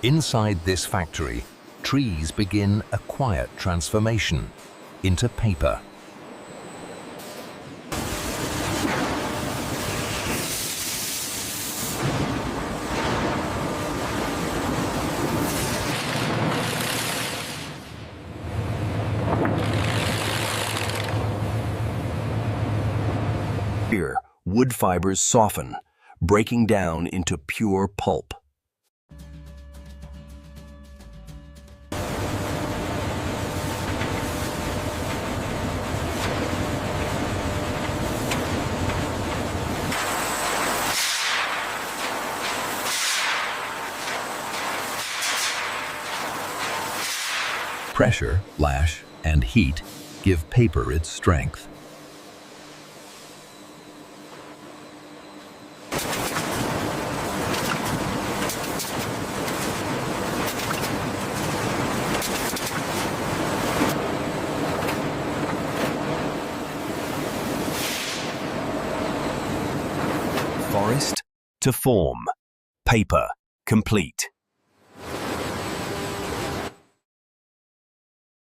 Inside this factory, trees begin a quiet transformation into paper. Here, wood fibers soften, breaking down into pure pulp. Pressure, lash, and heat give paper its strength. Forest to form, paper complete.